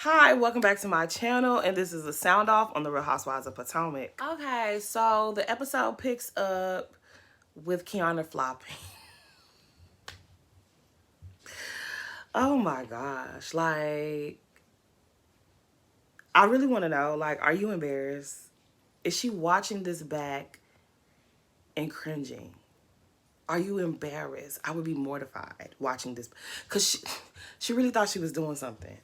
Hi, welcome back to my channel, and this is a sound off on the Real Housewives of Potomac. Okay, so the episode picks up with Kiana flopping. Oh my gosh, like, I really want to know, like, are you embarrassed? Is she watching this back and cringing? Are you embarrassed? I would be mortified watching this because she really thought she was doing something.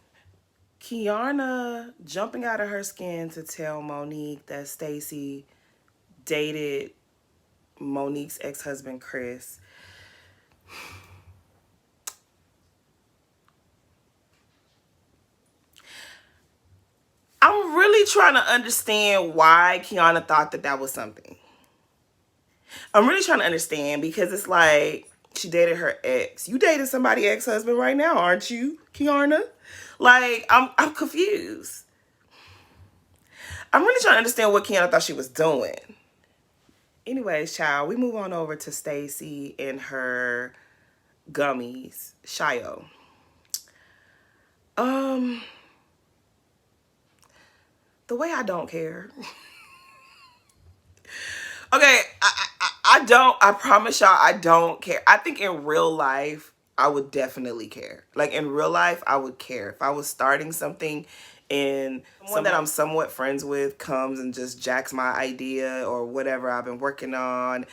Kiana jumping out of her skin to tell Monique that Stacey dated Monique's ex-husband, Chris. I'm really trying to understand why Kiana thought that that was something. I'm really trying to understand because it's like she dated her ex. You dated somebody's ex-husband right now, aren't you, Kiana? Like, I'm confused. I'm really trying to understand what Kiana thought she was doing. Anyways, child, we move on over to Stacey and her gummies, Shio. The way I don't care. Okay, I don't, I promise y'all I don't care. I think in real life, I would definitely care. Like in real life, I would care. If I was starting something and someone that I'm somewhat friends with comes and just jacks my idea or whatever I've been working on,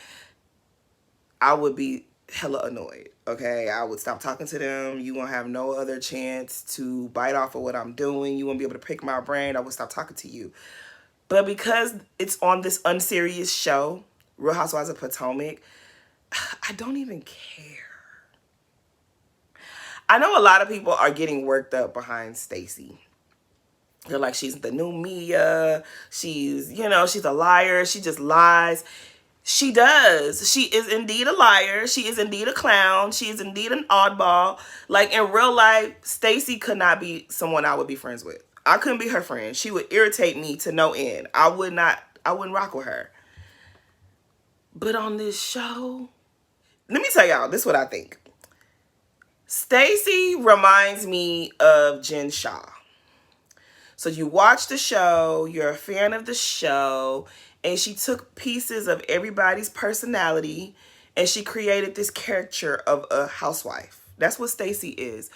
I would be hella annoyed, okay? I would stop talking to them. You won't have no other chance to bite off of what I'm doing. You won't be able to pick my brain. I would stop talking to you. But because it's on this unserious show, Real Housewives of Potomac, I don't even care. I know a lot of people are getting worked up behind Stacey. They're like, she's the new Mia. She's, you know, she's a liar. She just lies. She does. She is indeed a liar. She is indeed a clown. She is indeed an oddball. Like in real life, Stacey could not be someone I would be friends with. I couldn't be her friend. She would irritate me to no end. I wouldn't rock with her. But on this show, let me tell y'all, this is what I think. Stacey reminds me of Jen Shah. So you watch the show, you're a fan of the show, and she took pieces of everybody's personality and she created this caricature of a housewife. That's what Stacey is.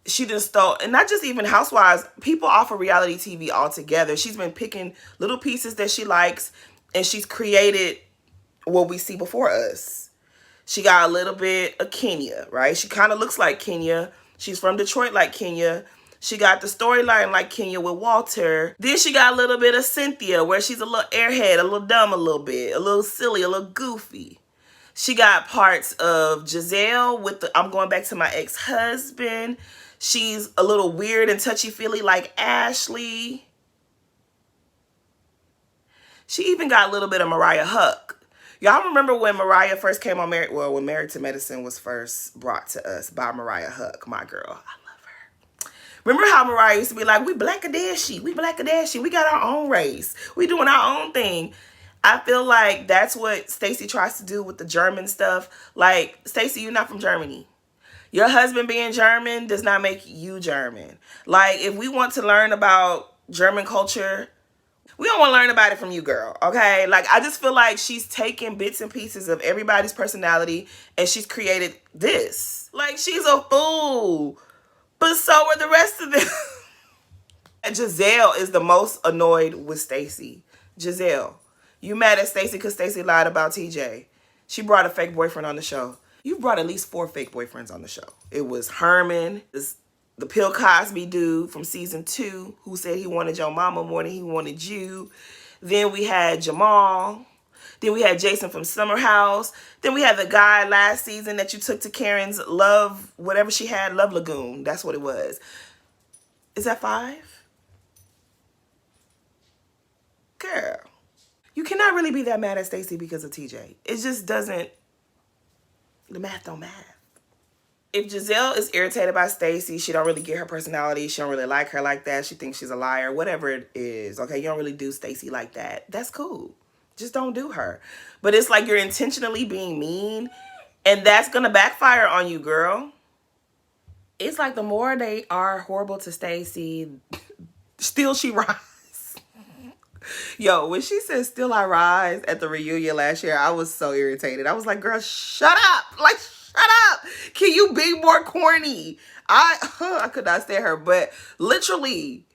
She just stole, and not just even housewives, people off of reality TV altogether. She's been picking little pieces that she likes and she's created what we see before us. She got a little bit of Kenya, right? She kind of looks like Kenya. She's from Detroit like Kenya. She got the storyline like Kenya with Walter. Then she got a little bit of Cynthia where she's a little airhead, a little dumb a little bit, a little silly, a little goofy. She got parts of Giselle with the I'm going back to my ex-husband. She's a little weird and touchy-feely like Ashley. She even got a little bit of Mariah Huck. Y'all remember when Mariah first came on when Married to Medicine was first brought to us by Mariah Huck, my girl. I love her. Remember how Mariah used to be like, we Blackadashy, we Blackadashy, we got our own race, we doing our own thing. I feel like that's what Stacey tries to do with the German stuff. Like, Stacey, you're not from Germany. Your husband being German does not make you German. Like, if we want to learn about German culture, we don't want to learn about it from you, girl, okay? Like, I just feel like she's taken bits and pieces of everybody's personality and she's created this. Like, she's a fool. But so are the rest of them. And Giselle is the most annoyed with Stacey. Giselle, you mad at Stacey because Stacey lied about TJ. She brought a fake boyfriend on the show. You brought at least 4 fake boyfriends on the show. It was Herman, the Bill Cosby dude from season 2 who said he wanted your mama more than he wanted you. Then we had Jamal. Then we had Jason from Summer House. Then we had the guy last season that you took to Karen's Love, whatever she had, Love Lagoon. That's what it was. Is that 5? Girl, you cannot really be that mad at Stacey because of TJ. It just doesn't, the math don't math. If Giselle is irritated by Stacey, she don't really get her personality. She don't really like her like that. She thinks she's a liar. Whatever it is, okay? You don't really do Stacey like that. That's cool. Just don't do her. But it's like you're intentionally being mean, and that's going to backfire on you, girl. it's like the more they are horrible to Stacey, still she rise. Yo, when she said "still I rise" at the reunion last year, I was so irritated. I was like, girl, shut up. Like, shut up. Can you be more corny? I could not stand her. But literally,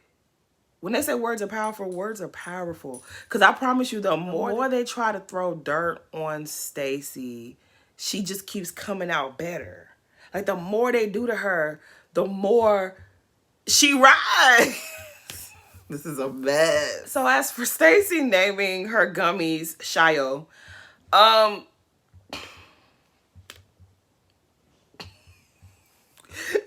when they say words are powerful, words are powerful. Because I promise you, the more they try to throw dirt on Stacey, she just keeps coming out better. Like, the more they do to her, the more she rises. This is a mess. So as for Stacey naming her gummies Shio,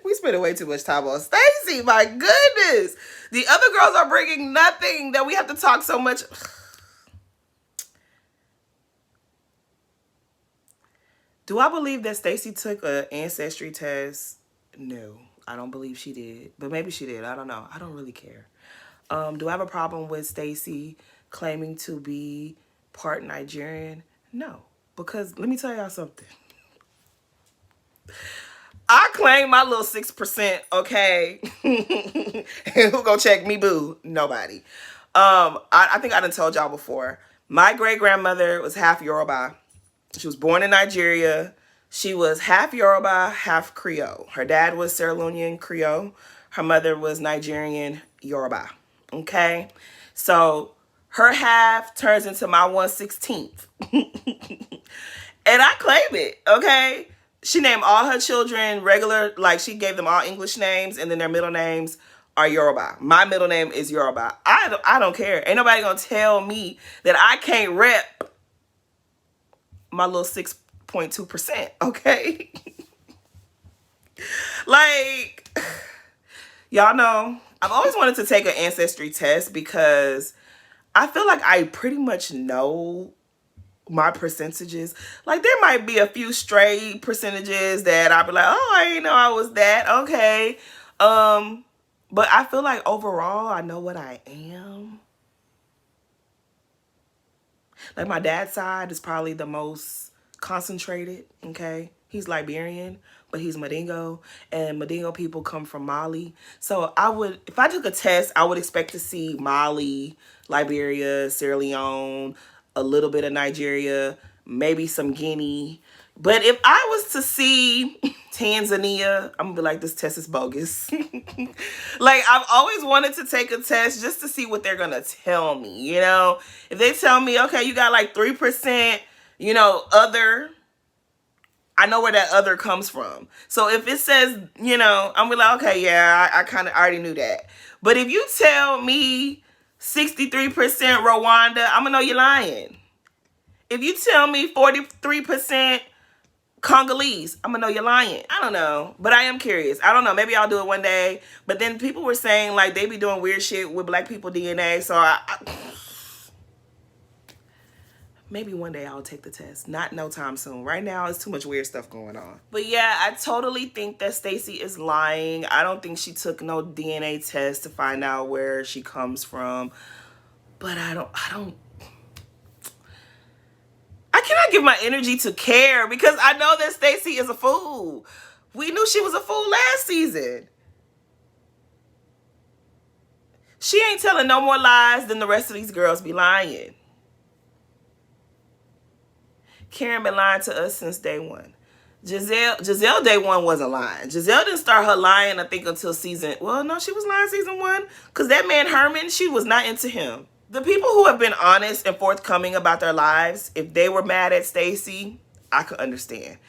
we spent way too much time on Stacey. My goodness. The other girls are bringing nothing that we have to talk so much. Do I believe that Stacey took an ancestry test? No, I don't believe she did. But maybe she did. I don't know. I don't really care. Do I have a problem with Stacey claiming to be part Nigerian? No. Because let me tell y'all something. I claim my little 6%, okay? And who gonna check me, boo? Nobody. I think I done told y'all before. My great-grandmother was half Yoruba. She was born in Nigeria. She was half Yoruba, half Creole. Her dad was Sierra Leonean Creole. Her mother was Nigerian Yoruba. Okay? So her half turns into my 1/16. And I claim it, okay? She named all her children regular, like she gave them all English names, and then their middle names are Yoruba. My middle name is Yoruba. I don't care. Ain't nobody gonna tell me that I can't rep my little 6.2%, okay? Like, y'all know, I've always wanted to take an ancestry test because I feel like I pretty much know my percentages. Like, there might be a few stray percentages that I'll be like, oh, I didn't know I was that. Okay. But I feel like overall, I know what I am. Like, my dad's side is probably the most concentrated, okay? He's Liberian, but he's Mandingo, and Mandingo people come from Mali. So I would, if I took a test, I would expect to see Mali, Liberia, Sierra Leone, a little bit of Nigeria, maybe some Guinea. But if I was to see Tanzania, I'm gonna be like, this test is bogus. Like, I've always wanted to take a test just to see what they're gonna tell me, you know? If they tell me, okay, you got like 3%, you know, other, I know where that other comes from. So if it says, you know, I'm gonna be like, okay, yeah, I kind of already knew that. But if you tell me 63% Rwanda, I'm gonna know you're lying. If you tell me 43% Congolese, I'm gonna know you're lying. I don't know, but I am curious. I don't know, maybe I'll do it one day. But then people were saying like they be doing weird shit with black people DNA, so maybe one day I'll take the test. Not no time soon. Right now, it's too much weird stuff going on. But yeah, I totally think that Stacey is lying. I don't think she took no DNA test to find out where she comes from. But I cannot give my energy to care because I know that Stacey is a fool. We knew she was a fool last season. She ain't telling no more lies than the rest of these girls be lying. Karen been lying to us since day one. Giselle day one wasn't lying. Giselle didn't start her lying, I think, until season... Well, no, she was lying season 1. Because that man Herman, she was not into him. The people who have been honest and forthcoming about their lives, if they were mad at Stacey, I could understand.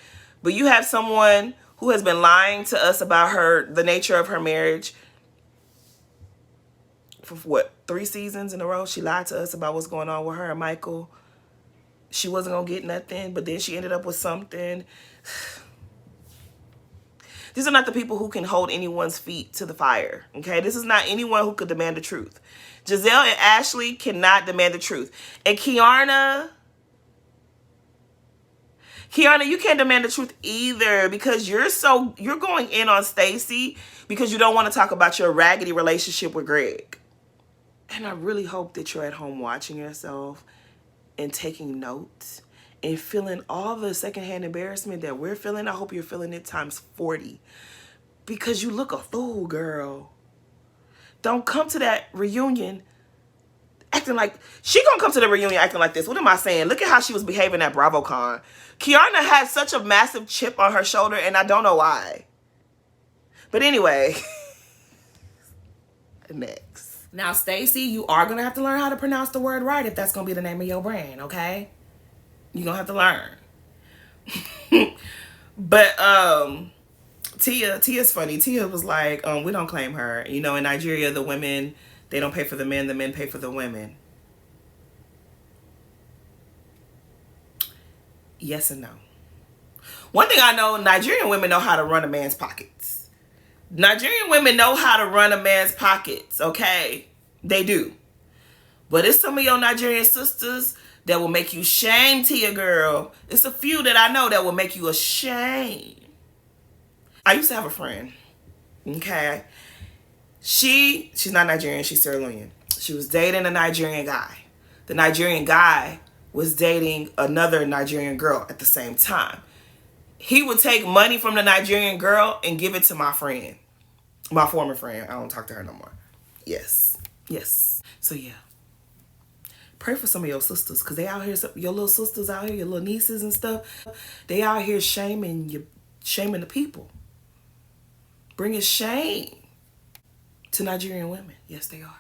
But you have someone who has been lying to us about the nature of her marriage for what, 3 seasons in a row? She lied to us about what's going on with her and Michael. She wasn't going to get nothing, but then she ended up with something. These are not the people who can hold anyone's feet to the fire, okay? This is not anyone who could demand the truth. Giselle and Ashley cannot demand the truth. And Kiana, you can't demand the truth either because you're going in on Stacey because you don't want to talk about your raggedy relationship with Greg. And I really hope that you're at home watching yourself and taking notes and feeling all the secondhand embarrassment that we're feeling. I hope you're feeling it times 40. Because you look a fool, girl. Don't come to that reunion acting like... She gonna come to the reunion acting like this. What am I saying? Look at how she was behaving at BravoCon. Kiana had such a massive chip on her shoulder, and I don't know why. But anyway. Next. Now, Stacey, you are going to have to learn how to pronounce the word right if that's going to be the name of your brand, okay? You're going to have to learn. But, Tia's funny. Tia was like, we don't claim her. You know, in Nigeria, the women, they don't pay for the men pay for the women. Yes and no. One thing I know, Nigerian women know how to run a man's pockets. Nigerian women know how to run a man's pockets, okay? They do. But it's some of your Nigerian sisters that will make you shame, Tia girl. It's a few that I know that will make you ashamed. I used to have a friend, okay? She's not Nigerian, she's Sierra Leonean. She was dating a Nigerian guy. The Nigerian guy was dating another Nigerian girl at the same time. He would take money from the Nigerian girl and give it to my friend. My former friend. I don't talk to her no more. Yes. Yes. So, yeah. Pray for some of your sisters. Because they out here, your little sisters out here, your little nieces and stuff. They out here shaming the people. Bringing shame to Nigerian women. Yes, they are.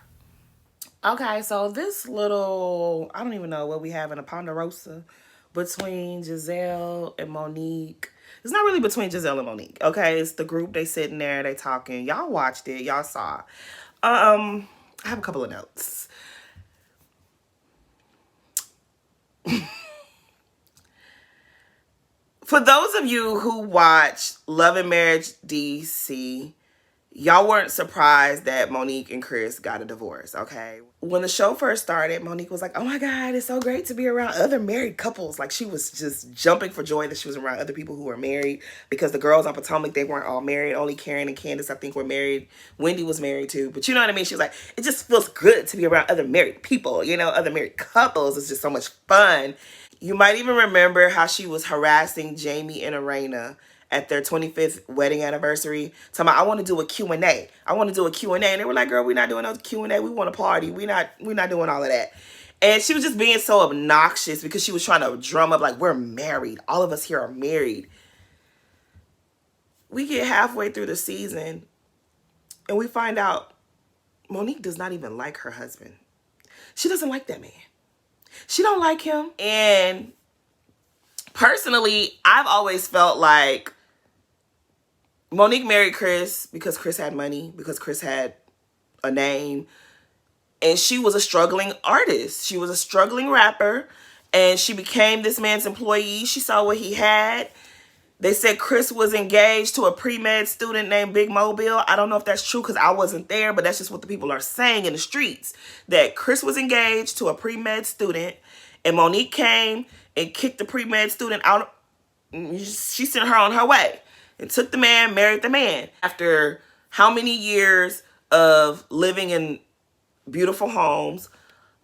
Okay, so this little, I don't even know what we have in a ponderosa between Giselle and Monique. It's not really between Giselle and Monique, okay? It's the group. They sitting there, they talking. Y'all watched it. Y'all saw. I have a couple of notes. For those of you who watched Love and Marriage DC, y'all weren't surprised that Monique and Chris got a divorce, okay? When the show first started, Monique was like, oh my God, it's so great to be around other married couples. Like, she was just jumping for joy that she was around other people who were married, because the girls on Potomac, they weren't all married. Only Karen and Candace, I think, were married. Wendy was married too. But you know what I mean? She was like, it just feels good to be around other married people, you know, other married couples. It's just so much fun. You might even remember how she was harassing Jamie and Arena at their 25th wedding anniversary, talking about, I want to do a Q&A. I want to do a Q&A. And they were like, girl, we're not doing no Q&A. We want to party. We're not doing all of that. And she was just being so obnoxious because she was trying to drum up like, we're married. All of us here are married. We get halfway through the season and we find out Monique does not even like her husband. She doesn't like that man. She don't like him. And personally, I've always felt like Monique married Chris because Chris had money, because Chris had a name, and she was a struggling artist. She was a struggling rapper, and she became this man's employee. She saw what he had. They said Chris was engaged to a pre-med student named Big Mobile. I don't know if that's true because I wasn't there, but that's just what the people are saying in the streets, that Chris was engaged to a pre-med student, and Monique came and kicked the pre-med student out. She sent her on her way and took the man, married the man. After how many years of living in beautiful homes,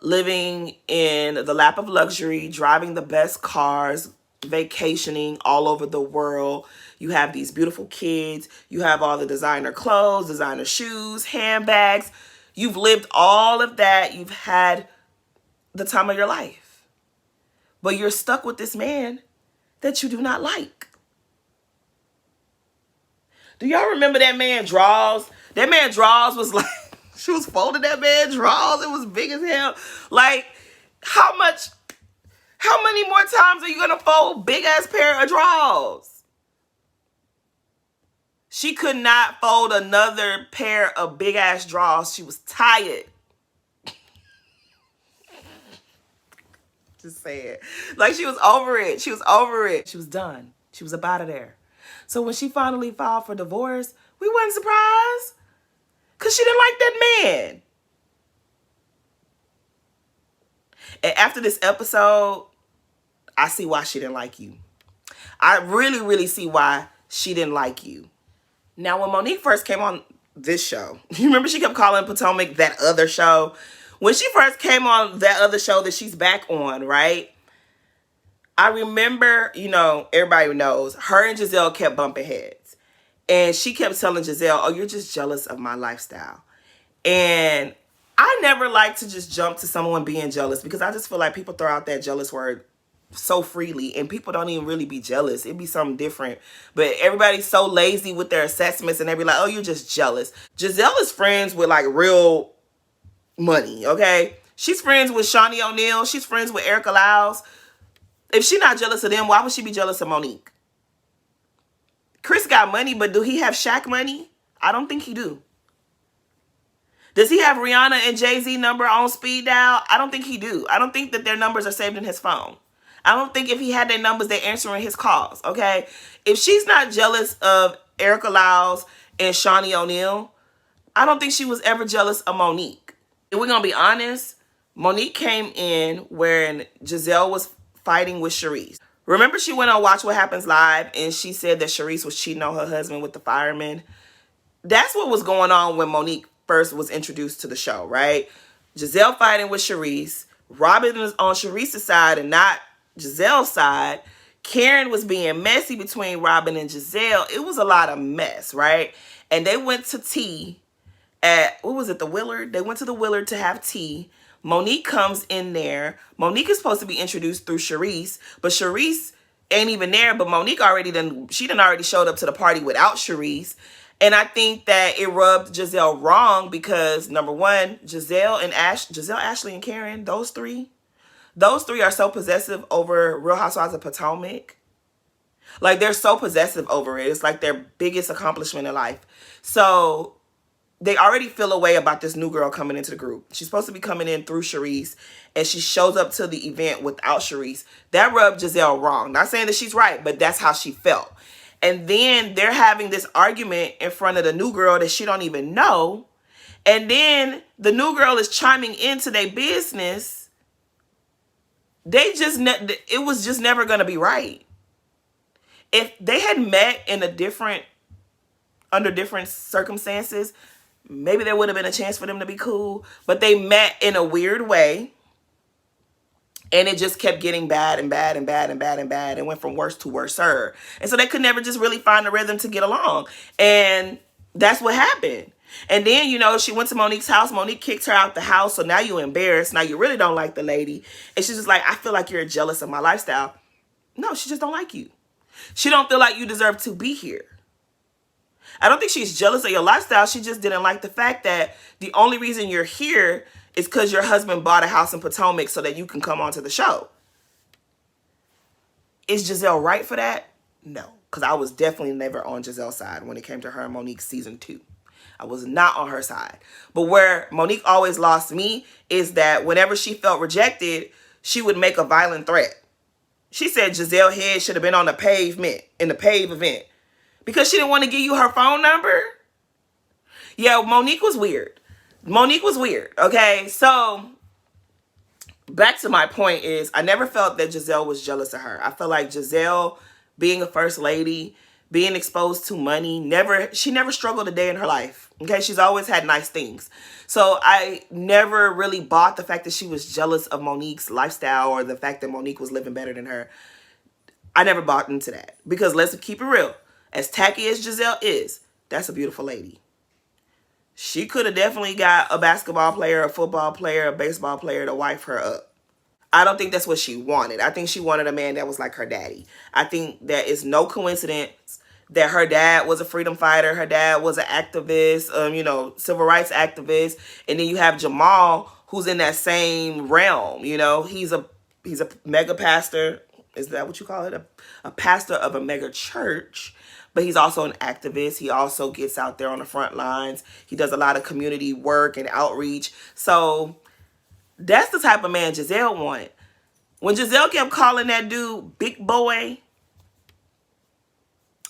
living in the lap of luxury, driving the best cars, vacationing all over the world. You have these beautiful kids. You have all the designer clothes, designer shoes, handbags. You've lived all of that. You've had the time of your life. But you're stuck with this man that you do not like. Do y'all remember that man drawers? That man drawers was like, she was folding that man drawers. It was big as hell. Like, how many more times are you going to fold big ass pair of drawers? She could not fold another pair of big ass drawers. She was tired. Just say it. Like, she was over it. She was over it. She was done. She was up out of there. So when she finally filed for divorce, we weren't surprised. Because she didn't like that man. And after this episode, I see why she didn't like you. I really, really see why she didn't like you. Now, when Monique first came on this show, you remember she kept calling Potomac that other show? When she first came on that other show that she's back on, right? I remember, you know, everybody knows, her and Giselle kept bumping heads. And she kept telling Giselle, oh, you're just jealous of my lifestyle. And I never like to just jump to someone being jealous, because I just feel like people throw out that jealous word so freely and people don't even really be jealous. It'd be something different. But everybody's so lazy with their assessments and they be like, oh, you're just jealous. Giselle is friends with like real money, okay? She's friends with Shawnee O'Neal. She's friends with Erica Lyles. If she's not jealous of them, why would she be jealous of Monique? Chris got money, but do he have Shaq money? I don't think he do. Does he have Rihanna and Jay-Z number on speed dial? I don't think he do. I don't think that their numbers are saved in his phone. I don't think if he had their numbers, they're answering his calls, okay? If she's not jealous of Erica Lyles and Shawnee O'Neal, I don't think she was ever jealous of Monique. If we're going to be honest, Monique came in when Giselle was fighting with Charisse. Remember she went on Watch What Happens Live and she said that Charisse was cheating on her husband with the fireman? That's what was going on when Monique first was introduced to the show, right? Giselle fighting with Charisse. Robin was on Charisse's side and not Giselle's side. Karen was being messy between Robin and Giselle. It was a lot of mess, right? And they went to tea at, what was it, the Willard? They went to the Willard to have tea. Monique comes in there. Monique is supposed to be introduced through Charisse, but Charisse ain't even there. But Monique already already showed up to the party without Charisse. And I think that it rubbed Giselle wrong because, number one, Giselle, Ashley, and Karen, those three are so possessive over Real Housewives of Potomac. Like, they're so possessive over it. It's like their biggest accomplishment in life. So they already feel a way about this new girl coming into the group. She's supposed to be coming in through Charisse, and she shows up to the event without Charisse. That rubbed Giselle wrong. Not saying that she's right, but that's how she felt. And then they're having this argument in front of the new girl that she don't even know. And then the new girl is chiming into their business. It was just never going to be right. If they had met in under different circumstances, maybe there would have been a chance for them to be cool. But they met in a weird way. And it just kept getting bad and bad and bad and bad and bad. And went from worse to worser. And so they could never just really find a rhythm to get along. And that's what happened. And then, she went to Monique's house. Monique kicked her out the house. So now you're embarrassed. Now you really don't like the lady. And she's just like, I feel like you're jealous of my lifestyle. No, she just don't like you. She don't feel like you deserve to be here. I don't think she's jealous of your lifestyle. She just didn't like the fact that the only reason you're here is because your husband bought a house in Potomac so that you can come onto the show. Is Giselle right for that? No. Because I was definitely never on Giselle's side when it came to her and Monique's season 2. I was not on her side. But where Monique always lost me is that whenever she felt rejected, she would make a violent threat. She said Giselle head should have been on the pavement in the PAVE event because she didn't want to give you her phone number. Yeah, Monique was weird. Okay? So, back to my point is, I never felt that Giselle was jealous of her. I felt like Giselle, being a first lady, being exposed to money, she never struggled a day in her life. Okay? She's always had nice things. So, I never really bought the fact that she was jealous of Monique's lifestyle or the fact that Monique was living better than her. I never bought into that. Because let's keep it real. As tacky as Giselle is, that's a beautiful lady. She could have definitely got a basketball player, a football player, a baseball player to wife her up. I don't think that's what she wanted. I think she wanted a man that was like her daddy. I think that it's no coincidence that her dad was a freedom fighter. Her dad was an activist, civil rights activist. And then you have Jamal, who's in that same realm. He's a mega pastor. Is that what you call it? A pastor of a mega church. But he's also an activist. He also gets out there on the front lines. He does a lot of community work and outreach. So that's the type of man Giselle wanted. When Giselle kept calling that dude big boy,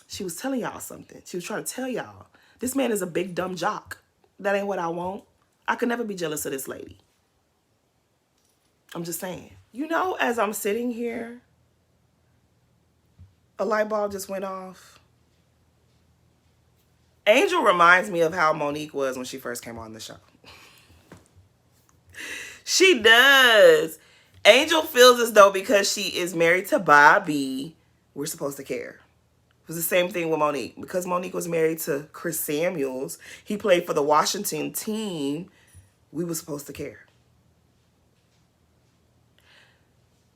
she was telling y'all something. She was trying to tell y'all, this man is a big dumb jock. That ain't what I want. I could never be jealous of this lady. I'm just saying. As I'm sitting here, a light bulb just went off. Angel reminds me of how Monique was when she first came on the show. She does. Angel feels as though because she is married to Bobby, we're supposed to care. It was the same thing with Monique. Because Monique was married to Chris Samuels, he played for the Washington team, we were supposed to care.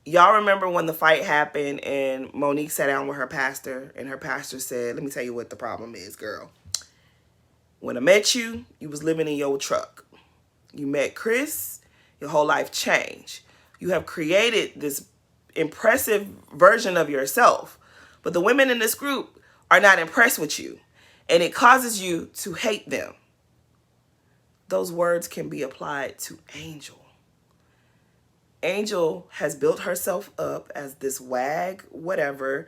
Y'all remember when the fight happened and Monique sat down with her pastor and her pastor said, let me tell you what the problem is, girl. When I met you, you was living in your truck. You met Chris, your whole life changed. You have created this impressive version of yourself. But the women in this group are not impressed with you. And it causes you to hate them. Those words can be applied to Angel. Angel has built herself up as this wag, whatever,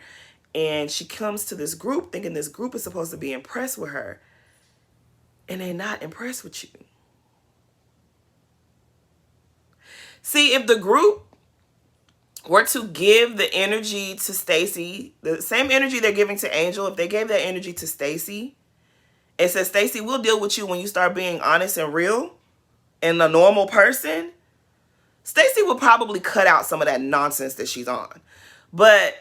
and she comes to this group thinking this group is supposed to be impressed with her, and they're not impressed with you. See, if the group were to give the energy to Stacy, the same energy they're giving to Angel, if they gave that energy to Stacy and said, Stacy, we'll deal with you when you start being honest and real and a normal person, Stacy will probably cut out some of that nonsense that she's on. But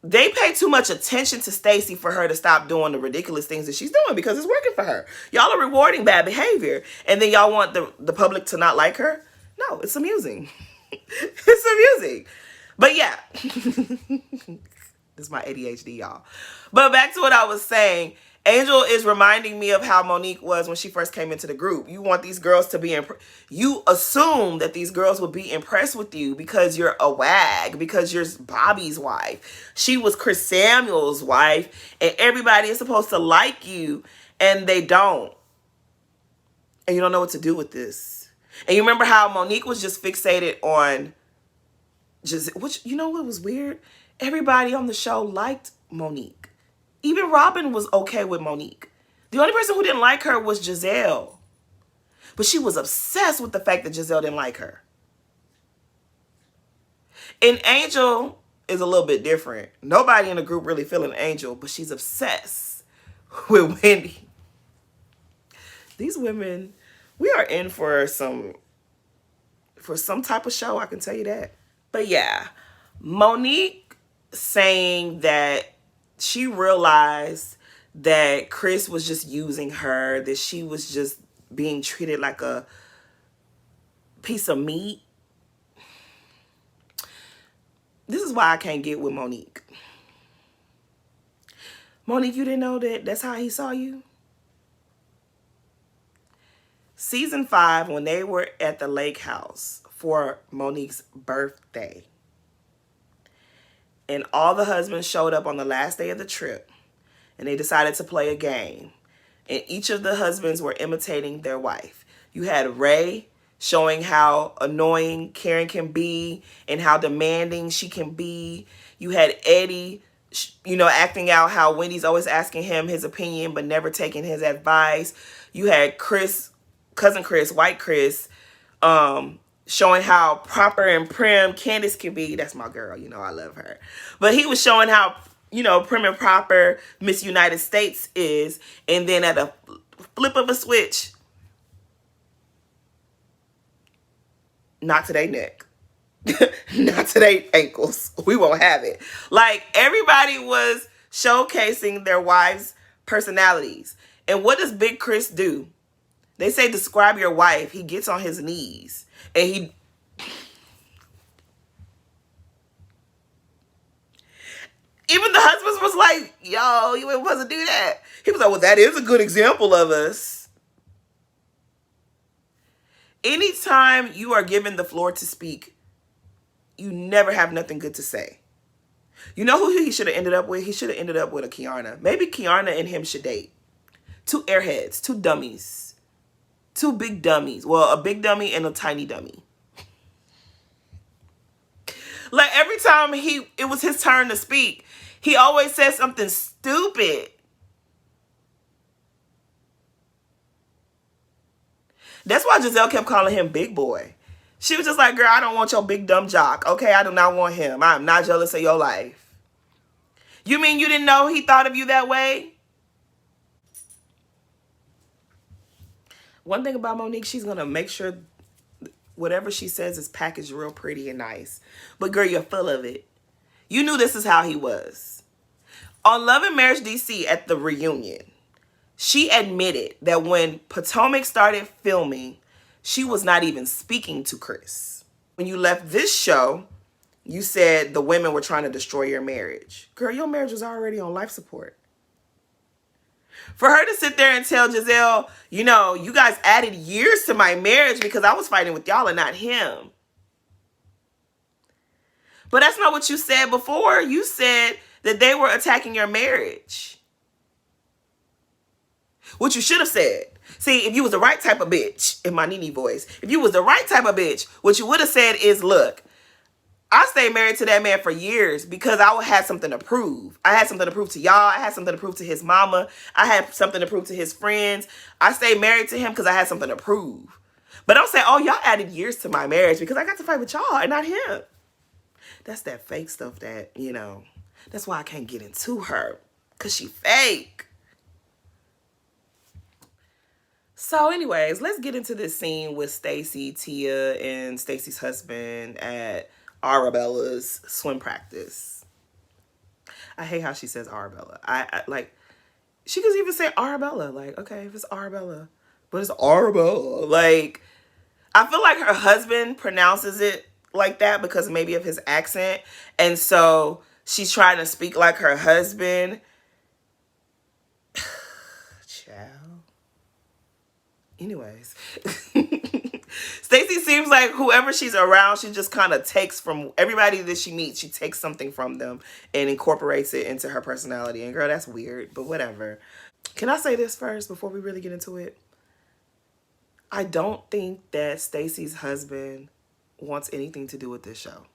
they pay too much attention to Stacy for her to stop doing the ridiculous things that she's doing because it's working for her. Y'all are rewarding bad behavior. And then y'all want the public to not like her? No, it's amusing. It's amusing. But yeah. This is my ADHD, y'all. But back to what I was saying. Angel is reminding me of how Monique was when she first came into the group. You want these girls to be you assume that these girls will be impressed with you because you're a wag, because you're Bobby's wife. She was Chris Samuel's wife, and everybody is supposed to like you, and they don't. And you don't know what to do with this. And you remember how Monique was just fixated on which, you know what was weird? Everybody on the show liked Monique. Even Robin was okay with Monique. The only person who didn't like her was Giselle. But she was obsessed with the fact that Giselle didn't like her. And Angel is a little bit different. Nobody in the group really feeling Angel, but she's obsessed with Wendy. These women, we are in for some type of show, I can tell you that. But yeah, Monique saying that she realized that Chris was just using her, that she was just being treated like a piece of meat. This is why I can't get with Monique. Monique, you didn't know that that's how he saw you? Season 5, when they were at the lake house for Monique's birthday, and all the husbands showed up on the last day of the trip, and they decided to play a game. And each of the husbands were imitating their wife. You had Ray showing how annoying Karen can be and how demanding she can be. You had Eddie, acting out how Wendy's always asking him his opinion but never taking his advice. You had Chris, cousin Chris, white Chris, showing how proper and prim Candace can be. That's my girl. I love her. But he was showing how, prim and proper Miss United States is. And then at a flip of a switch, not to their neck. Not to their ankles. We won't have it. Like, everybody was showcasing their wives' personalities. And what does Big Chris do? They say describe your wife. He gets on his knees. And even the husbands was like, yo, you ain't supposed to do that. He was like, well, that is a good example of us. Anytime you are given the floor to speak, you never have nothing good to say. You know who he should have ended up with? He should have ended up with a Kiana. Maybe Kiana and him should date. 2 airheads, 2 dummies. 2 big dummies. Well, a big dummy and a tiny dummy. Like, every time it was his turn to speak, he always said something stupid. That's why Giselle kept calling him big boy. She was just like, girl, I don't want your big dumb jock. Okay, I do not want him. I'm not jealous of your life. You mean you didn't know he thought of you that way? One thing about Monique, she's going to make sure whatever she says is packaged real pretty and nice. But girl, you're full of it. You knew this is how he was. On Love and Marriage DC at the reunion, she admitted that when Potomac started filming, she was not even speaking to Chris. When you left this show, you said the women were trying to destroy your marriage. Girl, your marriage was already on life support. For her to sit there and tell Giselle, you know, you guys added years to my marriage because I was fighting with y'all and not him. But that's not what you said before. You said that they were attacking your marriage. What you should have said. See, if you was the right type of bitch, in my Nene voice, if you was the right type of bitch, what you would have said is, look, I stayed married to that man for years because I had something to prove. I had something to prove to y'all. I had something to prove to his mama. I had something to prove to his friends. I stayed married to him because I had something to prove. But don't say, oh, y'all added years to my marriage because I got to fight with y'all and not him. That's that fake stuff that, you know, that's why I can't get into her, because she fake. So anyways, let's get into this scene with Stacey, Tia, and Stacey's husband at Arabella's swim practice. I hate how she says Arabella. I like, she could even say Arabella. Like, okay, if it's Arabella, but it's Arabella. Like, I feel like her husband pronounces it like that because maybe of his accent. And so she's trying to speak like her husband. Child. Anyways. Stacey seems like whoever she's around, she just kind of takes from everybody that she meets. She takes something from them and incorporates it into her personality. And girl, that's weird, but whatever. Can I say this first before we really get into it? I don't think that Stacey's husband wants anything to do with this show.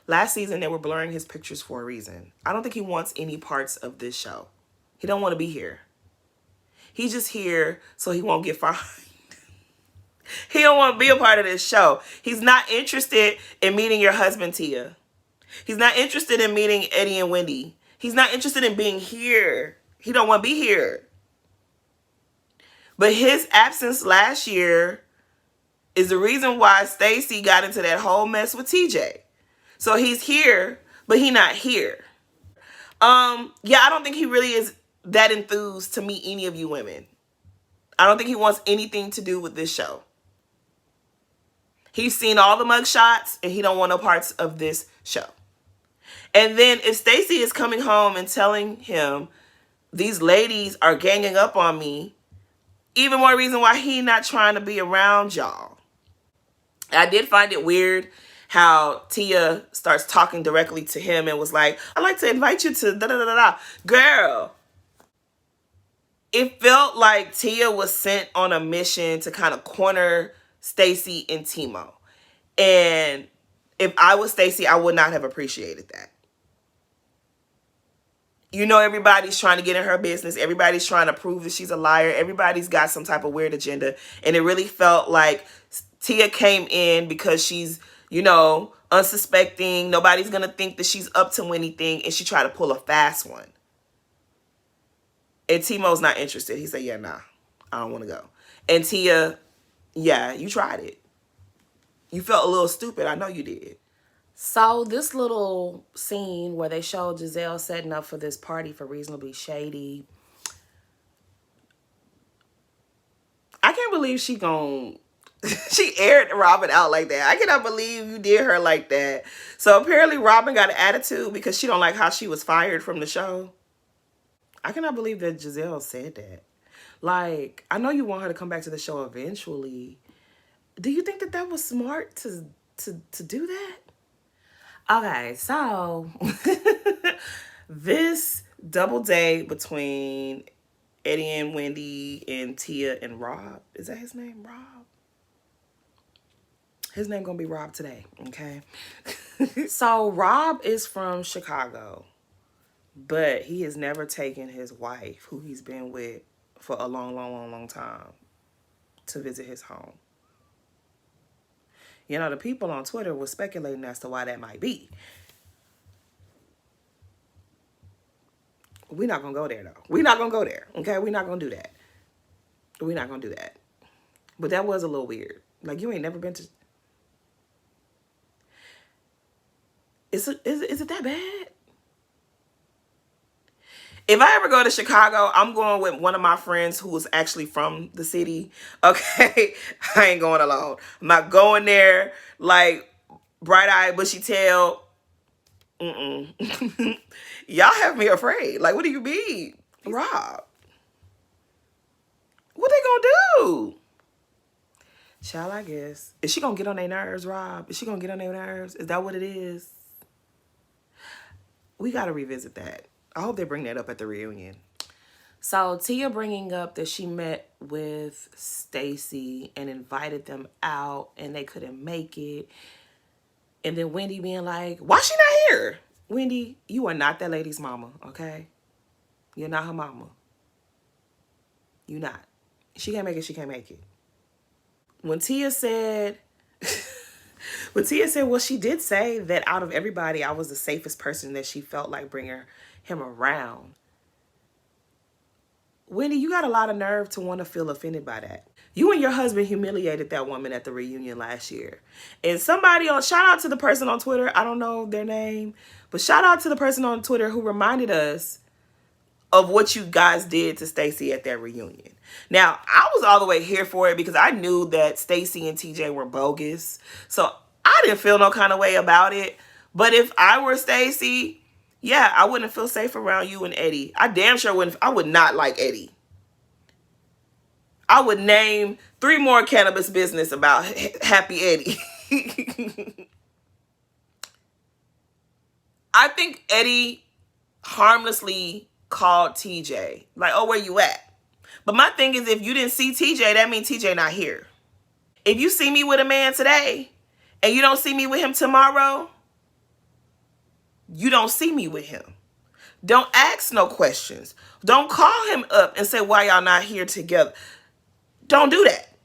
Last season, they were blurring his pictures for a reason. I don't think he wants any parts of this show. He don't want to be here. He's just here so he won't get fined. He don't want to be a part of this show. He's not interested in meeting your husband, Tia. He's not interested in meeting Eddie and Wendy. He's not interested in being here. He don't want to be here. But his absence last year is the reason why Stacey got into that whole mess with TJ. So he's here, but he not here. Yeah, I don't think he really is that enthused to meet any of you women. I don't think he wants anything to do with this show. He's seen all the mug shots and he don't want no parts of this show. And then if Stacey is coming home and telling him, these ladies are ganging up on me, even more reason why he not trying to be around y'all. I did find it weird how Tia starts talking directly to him and was like, I'd like to invite you to da-da-da-da-da. Girl, it felt like Tia was sent on a mission to kind of corner Stacey and Timo. And if I was Stacey, I would not have appreciated that. You know, everybody's trying to get in her business. Everybody's trying to prove that she's a liar. Everybody's got some type of weird agenda. And it really felt like Tia came in because she's, you know, unsuspecting. Nobody's going to think that she's up to anything. And she tried to pull a fast one. And Timo's not interested. He said, yeah, nah, I don't want to go. And Tia, yeah, you tried it. You felt a little stupid. I know you did. So this little scene where they showed Giselle setting up for this party for Reasonably Shady. I can't believe she aired Robin out like that. I cannot believe you did her like that. So apparently Robin got an attitude because she don't like how she was fired from the show. I cannot believe that Giselle said that. Like, I know you want her to come back to the show eventually. Do you think that that was smart to do that? Okay, so this double date between Eddie and Wendy and Tia and Rob. Is that his name? Rob? His name gonna be Rob today, okay? So Rob is from Chicago, but he has never taken his wife, who he's been with for a long time, to visit his home. You know, the people on Twitter were speculating as to why that might be. We're not going to go there, though. We're not going to go there, okay? We're not going to do that. We're not going to do that. But that was a little weird. Like, you ain't never been to... Is it that bad? If I ever go to Chicago, I'm going with one of my friends who is actually from the city. Okay, I ain't going alone. I'm not going there like bright-eyed, bushy-tailed. Mm-mm. Y'all have me afraid. Like, what do you mean? Rob. What they gonna do? Child, I guess. Is she gonna get on their nerves, Rob? Is she gonna get on their nerves? Is that what it is? We gotta revisit that. I hope they bring that up at the reunion. So Tia bringing up that she met with Stacy and invited them out and they couldn't make it. And then Wendy being like, why she not here? Wendy, you are not that lady's mama, okay? You're not her mama. You not. She can't make it, she can't make it. When Tia said, well, she did say that out of everybody, I was the safest person that she felt like bringing him around. Wendy, you got a lot of nerve to want to feel offended by that. You and your husband humiliated that woman at the reunion last year. And shout out to the person on Twitter, I don't know their name, but shout out to the person on Twitter who reminded us of what you guys did to Stacy at that reunion. Now, I was all the way here for it because I knew that Stacy and TJ were bogus. So I didn't feel no kind of way about it. But if I were Stacy, yeah, I wouldn't feel safe around you and Eddie. I damn sure wouldn't. I would not like Eddie. I would name 3 more cannabis business about Happy Eddie. I think Eddie harmlessly called TJ. Like, oh, where you at? But my thing is, if you didn't see TJ, that means TJ not here. If you see me with a man today and you don't see me with him tomorrow, you don't see me with him. Don't ask no questions. Don't call him up and say, why y'all not here together? Don't do that.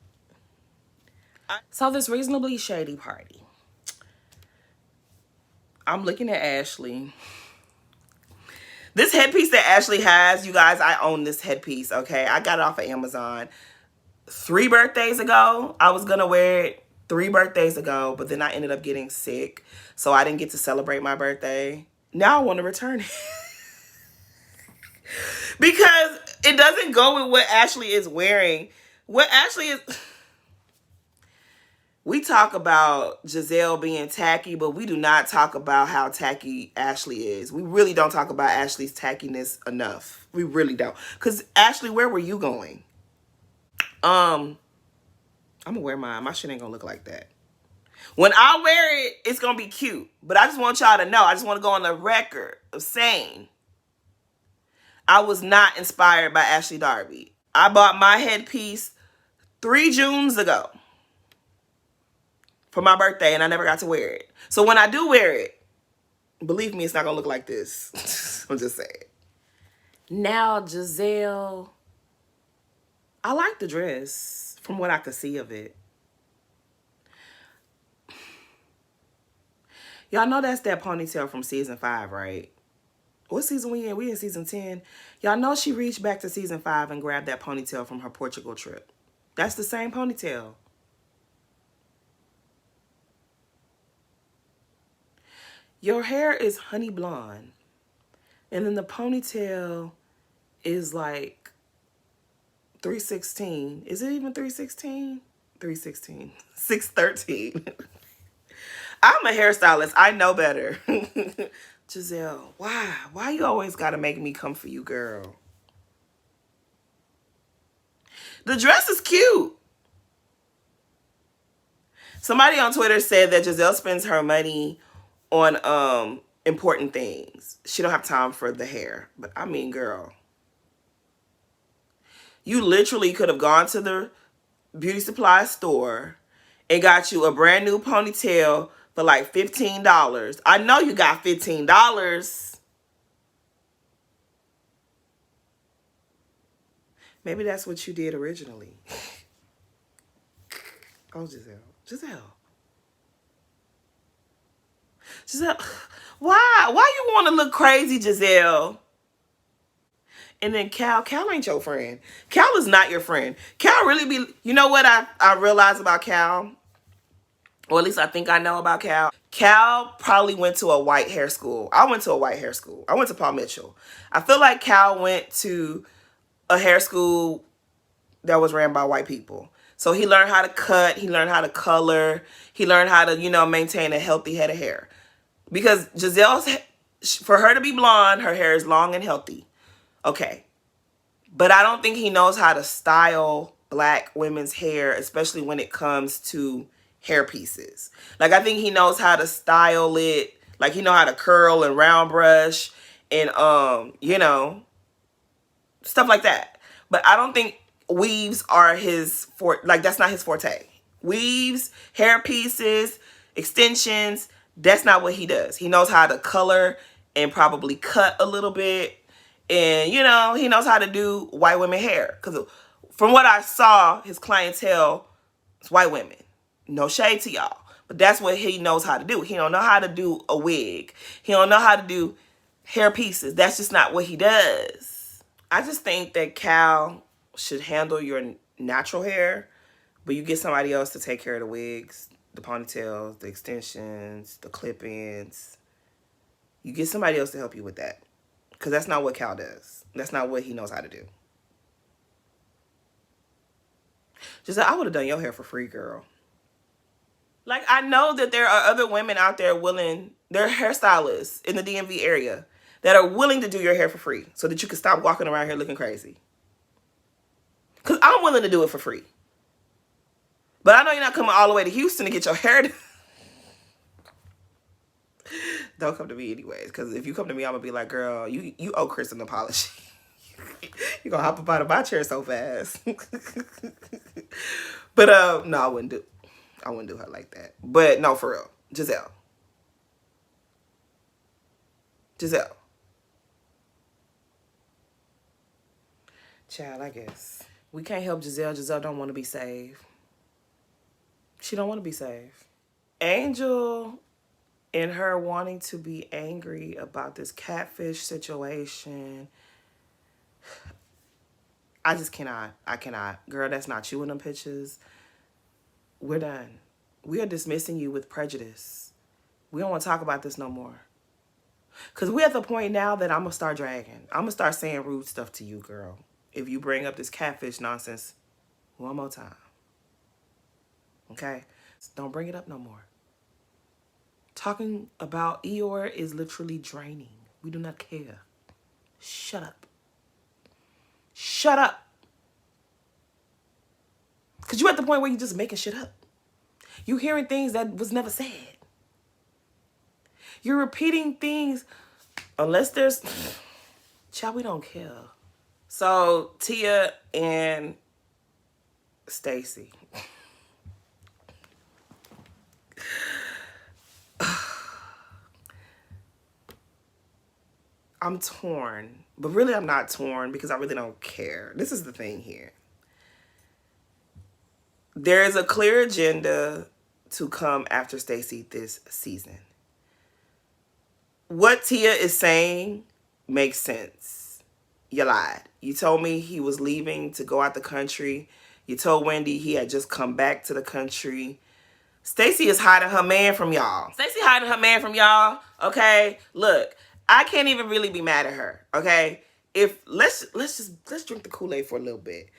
So this reasonably shady party. I'm looking at Ashley. This headpiece that Ashley has, you guys, I own this headpiece, okay? I got it off of Amazon 3 birthdays ago. I was going to wear it 3 birthdays ago, but then I ended up getting sick, so I didn't get to celebrate my birthday. Now I want to return it. Because it doesn't go with what Ashley is wearing. What Ashley is... We talk about Giselle being tacky, but we do not talk about how tacky Ashley is. We really don't talk about Ashley's tackiness enough. We really don't. Because, Ashley, where were you going? I'm going to wear mine. My shit ain't going to look like that. When I wear it, it's going to be cute. But I just want y'all to know. I just want to go on the record of saying I was not inspired by Ashley Darby. I bought my headpiece 3 Junes ago for my birthday, and I never got to wear it. So when I do wear it, believe me, it's not going to look like this. I'm just saying. Now, Giselle, I like the dress from what I could see of it. Y'all know that's that ponytail from season 5, right? What season we in? We in season 10. Y'all know she reached back to season 5 and grabbed that ponytail from her Portugal trip. That's the same ponytail. Your hair is honey blonde. And then the ponytail is like 316. Is it even 316? 316. 613. I'm a hairstylist. I know better. Giselle, why? Why you always gotta make me come for you, girl? The dress is cute. Somebody on Twitter said that Giselle spends her money on important things. She don't have time for the hair. But I mean, girl, you literally could have gone to the beauty supply store and got you a brand new ponytail for like $15. I know you got $15. Maybe that's what you did originally. Oh, Giselle, why you want to look crazy, Giselle? And then Cal ain't your friend. Cal is not your friend. Cal really be, you know what I realized about Cal? or at least I think I know about Cal. Cal probably went to a white hair school. I went to a white hair school. I went to Paul Mitchell. I feel like Cal went to a hair school that was ran by white people. So he learned how to cut, he learned how to color, he learned how to, maintain a healthy head of hair. Because Giselle's, for her to be blonde, her hair is long and healthy. Okay. But I don't think he knows how to style black women's hair, especially when it comes to hair pieces. Like, I think he knows how to style it. Like, he know how to curl and round brush and, stuff like that. But I don't think weaves are his that's not his forte. Weaves, hair pieces, extensions, that's not what he does. He knows how to color and probably cut a little bit. And, he knows how to do white women hair. Because from what I saw, his clientele is white women. No shade to y'all. But that's what he knows how to do. He don't know how to do a wig. He don't know how to do hair pieces. That's just not what he does. I just think that Cal should handle your natural hair, but you get somebody else to take care of the wigs, the ponytails, the extensions, the clip-ins. You get somebody else to help you with that. Because that's not what Cal does. That's not what he knows how to do. Just I would have done your hair for free, girl. Like, I know that there are other women out there willing, they're hairstylists in the DMV area that are willing to do your hair for free so that you can stop walking around here looking crazy. Because I'm willing to do it for free. But I know you're not coming all the way to Houston to get your hair done. Don't come to me anyways. Because if you come to me, I'm going to be like, girl, you owe Chris an apology. You're going to hop up out of my chair so fast. But, no, I wouldn't do her like that. But, no, for real. Giselle. Child, I guess. We can't help Giselle. Giselle don't want to be saved. She don't want to be saved. Angel, and her wanting to be angry about this catfish situation, I just cannot. I cannot. Girl, that's not you in them pictures. We're done. We are dismissing you with prejudice. We don't want to talk about this no more. Because we're at the point now that I'm going to start dragging. I'm going to start saying rude stuff to you, girl, if you bring up this catfish nonsense one more time. Okay? So don't bring it up no more. Talking about Eeyore is literally draining. We do not care. Shut up. Shut up. Because you're at the point where you're just making shit up. You're hearing things that was never said. You're repeating things unless there's... Child, we don't care. So, Tia and Stacy. I'm torn. But really, I'm not torn because I really don't care. This is the thing here. There is a clear agenda to come after Stacy this season. What Tia is saying makes sense. You lied. You told me he was leaving to go out the country. You told Wendy he had just come back to the country. Stacy is hiding her man from y'all. Stacy hiding her man from y'all. Okay, look, I can't even really be mad at her. Okay, let's drink the Kool-Aid for a little bit.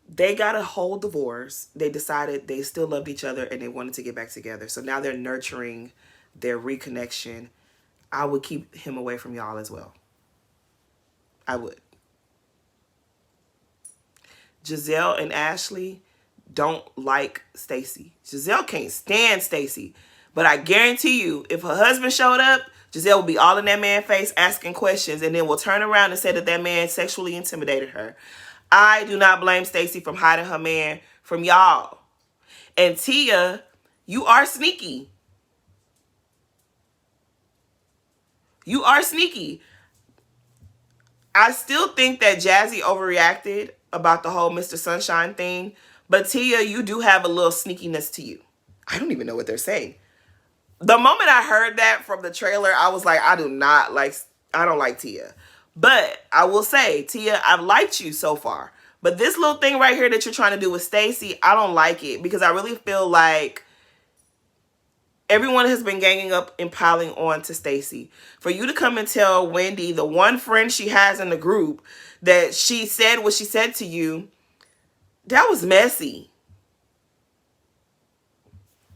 They got a whole divorce. They decided they still loved each other and they wanted to get back together. So now they're nurturing their reconnection. I would keep him away from y'all as well. I would. Giselle and Ashley don't like Stacy. Giselle can't stand Stacy. But I guarantee you, if her husband showed up, Giselle will be all in that man's face asking questions and then will turn around and say that that man sexually intimidated her. I do not blame Stacy from hiding her man from y'all. And Tia, you are sneaky. You are sneaky. I still think that Jazzy overreacted about the whole Mr. Sunshine thing. But Tia, you do have a little sneakiness to you. I don't even know what they're saying. The moment I heard that from the trailer, I was like, I don't like Tia. But I will say, Tia, I've liked you so far. But this little thing right here that you're trying to do with Stacy, I don't like it. Because I really feel like Everyone has been ganging up and piling on to Stacey. For you to come and tell Wendy, the one friend she has in the group, that she said what she said to you, that was messy.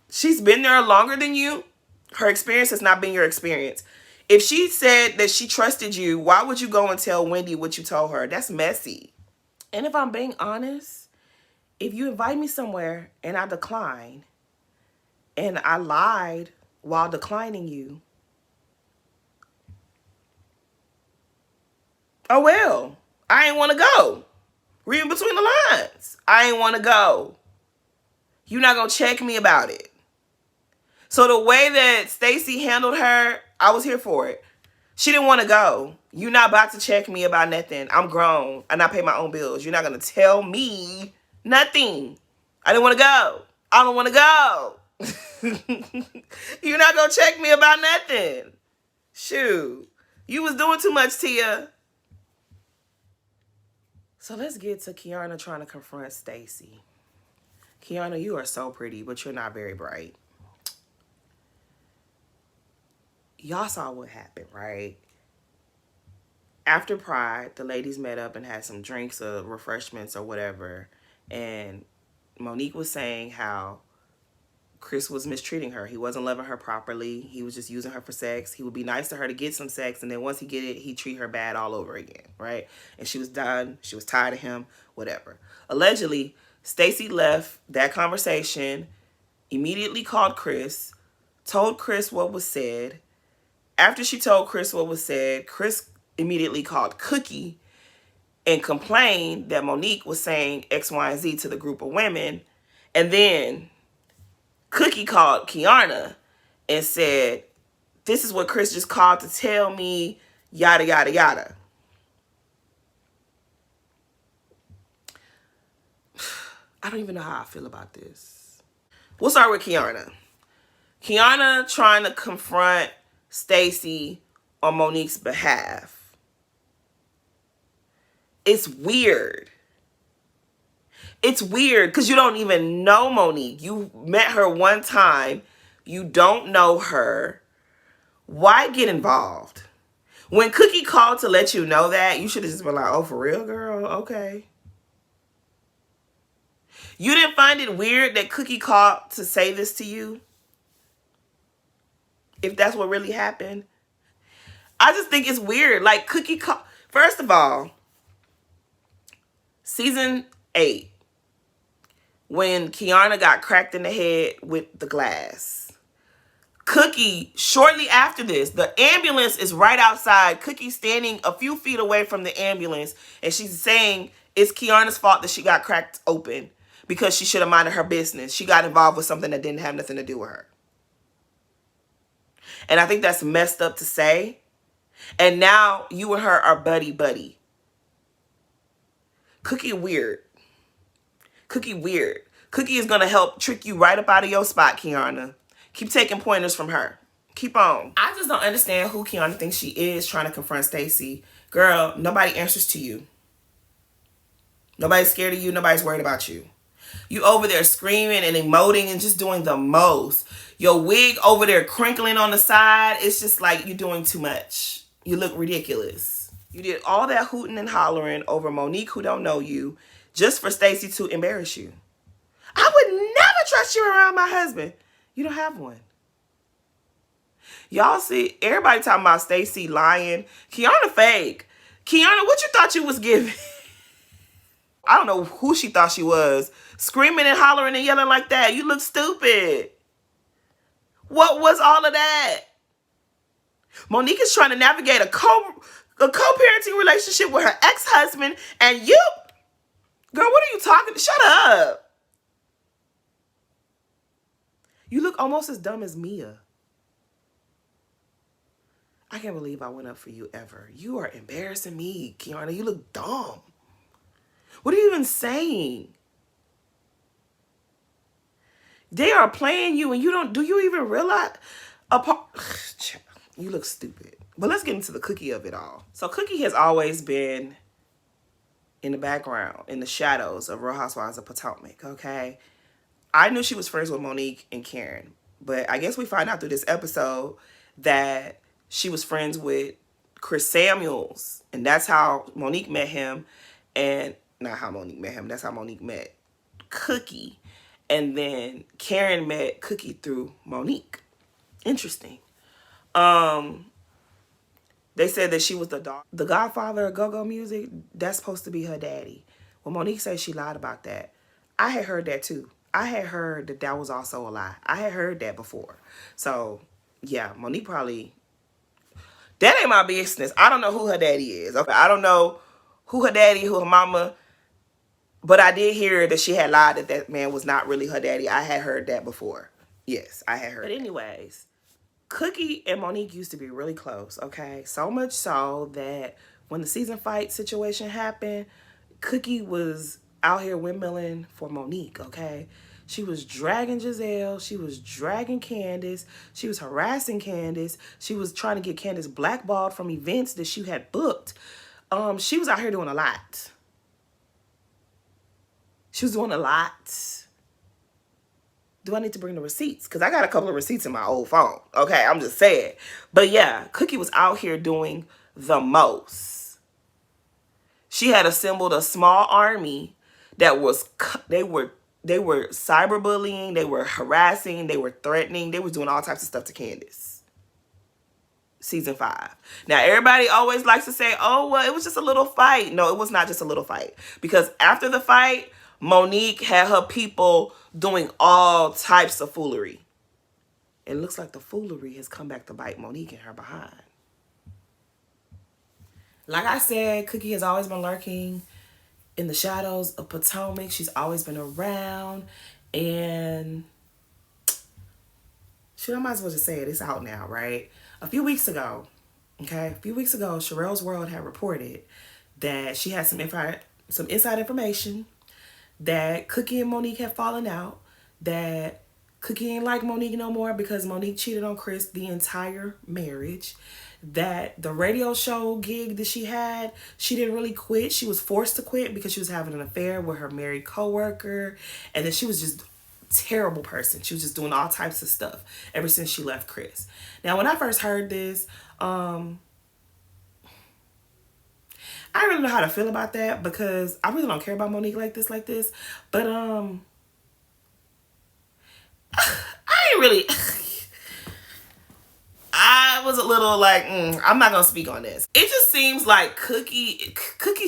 She's been there longer than you. Her experience has not been your experience. If she said that she trusted you, why would you go and tell Wendy what you told her? That's messy. And if I'm being honest, if you invite me somewhere and I decline, and I lied while declining you, oh well, I ain't want to go. Reading between the lines, I ain't want to go. You're not going to check me about it. So the way that Stacey handled her, I was here for it. She didn't want to go. You're not about to check me about nothing. I'm grown and I pay my own bills. You're not going to tell me nothing. I didn't want to go. I don't want to go. You're not going to check me about nothing. Shoot. You was doing too much, Tia. So let's get to Kiana trying to confront Stacey. Kiana, you are so pretty, but you're not very bright. Y'all saw what happened, right? After Pride, the ladies met up and had some drinks or refreshments or whatever. And Monique was saying how Chris was mistreating her. He wasn't loving her properly. He was just using her for sex. He would be nice to her to get some sex, and then once he get it, he'd treat her bad all over again, right? And she was done. She was tired of him, whatever. Allegedly, Stacey left that conversation, immediately called Chris, told Chris what was said. After she told Chris what was said, Chris immediately called Cookie and complained that Monique was saying X, Y, and Z to the group of women. And then Cookie called Kiana and said, this is what Chris just called to tell me, yada, yada, yada. I don't even know how I feel about this. We'll start with Kiana. Kiana trying to confront Stacey on Monique's behalf. It's weird. It's weird because you don't even know Monique. You met her one time. You don't know her. Why get involved? When Cookie called to let you know that, you should have just been like, oh, for real, girl? Okay. You didn't find it weird that Cookie called to say this to you? If that's what really happened? I just think it's weird. Like, Cookie called... First of all, season 8, when Kiana got cracked in the head with the glass, Cookie, shortly after this, the ambulance is right outside. Cookie standing a few feet away from the ambulance, and she's saying it's Kiana's fault that she got cracked open because she should have minded her business. She got involved with something that didn't have nothing to do with her. And I think that's messed up to say. And now you and her are buddy-buddy. Cookie weird. Cookie weird. Cookie is going to help trick you right up out of your spot, Kiana. Keep taking pointers from her. Keep on. I just don't understand who Kiana thinks she is trying to confront Stacey. Girl, nobody answers to you. Nobody's scared of you. Nobody's worried about you. You over there screaming and emoting and just doing the most. Your wig over there crinkling on the side. It's just like you're doing too much. You look ridiculous. You did all that hooting and hollering over Monique who don't know you just for Stacey to embarrass you. I would never trust you around my husband. You don't have one. Y'all see, everybody talking about Stacey lying. Kiana fake. Kiana, what you thought you was giving? I don't know who she thought she was. Screaming and hollering and yelling like that. You look stupid. What was all of that? Monique is trying to navigate a co-parenting relationship with her ex-husband, and you, girl, what are you talking? Shut up. You look almost as dumb as Mia. I can't believe I went up for you ever. You are embarrassing me, Kiana. You look dumb. What are you even saying? They are playing you and you don't, do you even realize? You look stupid. But let's get into the Cookie of it all. So Cookie has always been in the background, in the shadows of Real Housewives of Potomac, okay? I knew she was friends with Monique and Karen. But I guess we find out through this episode that she was friends with Chris Samuels. And that's how Monique met him. And not how Monique met him. That's how Monique met Cookie. And then Karen met Cookie through Monique. Interesting. They said that she was the godfather of go-go music. That's supposed to be her daddy. Well, Monique says she lied about that. I had heard that too. I had heard that that was also a lie. I had heard that before. So, yeah, Monique probably... That ain't my business. I don't know who her daddy is. Okay, I don't know who her daddy, who her mama... But I did hear that she had lied that that man was not really her daddy. I had heard that before. Yes, I had heard. But anyways, Cookie and Monique used to be really close, okay? So much so that when the season fight situation happened, Cookie was out here windmilling for Monique, okay? She was dragging Giselle. She was dragging Candace. She was harassing Candace. She was trying to get Candace blackballed from events that she had booked. She was out here doing a lot. She was doing a lot. Do I need to bring the receipts? Because I got a couple of receipts in my old phone. Okay, I'm just saying. But yeah, Cookie was out here doing the most. She had assembled a small army that was, they were cyberbullying, they were harassing, they were threatening, they were doing all types of stuff to Candace. Season 5. Now, everybody always likes to say, oh, well, it was just a little fight. No, it was not just a little fight. Because after the fight, Monique had her people doing all types of foolery. It looks like the foolery has come back to bite Monique in her behind. Like I said, Cookie has always been lurking in the shadows of Potomac. She's always been around. And shit, I might as well just say it. It's out now, right? A few weeks ago, Sherelle's World had reported that she had some inside information that Cookie and Monique had fallen out, that Cookie ain't like Monique no more because Monique cheated on Chris the entire marriage, that the radio show gig that she had, she didn't really quit. She was forced to quit because she was having an affair with her married coworker, and that she was just a terrible person. She was just doing all types of stuff ever since she left Chris. Now, when I first heard this, I don't really know how to feel about that because I really don't care about Monique like this. But I ain't really... I was a little like, I'm not going to speak on this. It just seems like Cookie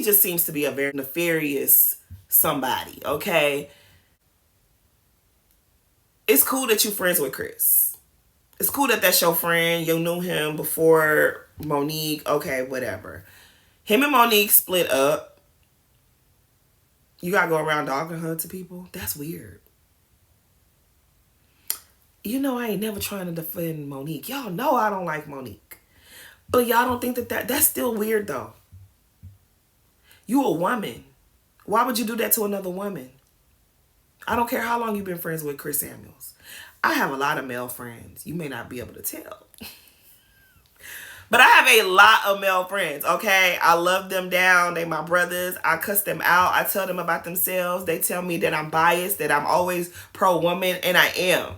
just seems to be a very nefarious somebody, okay? It's cool that you're friends with Chris. It's cool that that's your friend. You knew him before Monique. Okay, whatever. Him and Monique split up. You gotta go around dogging her to people? That's weird. You know I ain't never trying to defend Monique. Y'all know I don't like Monique. But y'all don't think that's still weird though. You a woman. Why would you do that to another woman? I don't care how long you've been friends with Chris Samuels. I have a lot of male friends. You may not be able to tell. But I have a lot of male friends, okay? I love them down. They my brothers. I cuss them out. I tell them about themselves. They tell me that I'm biased, that I'm always pro-woman, and I am.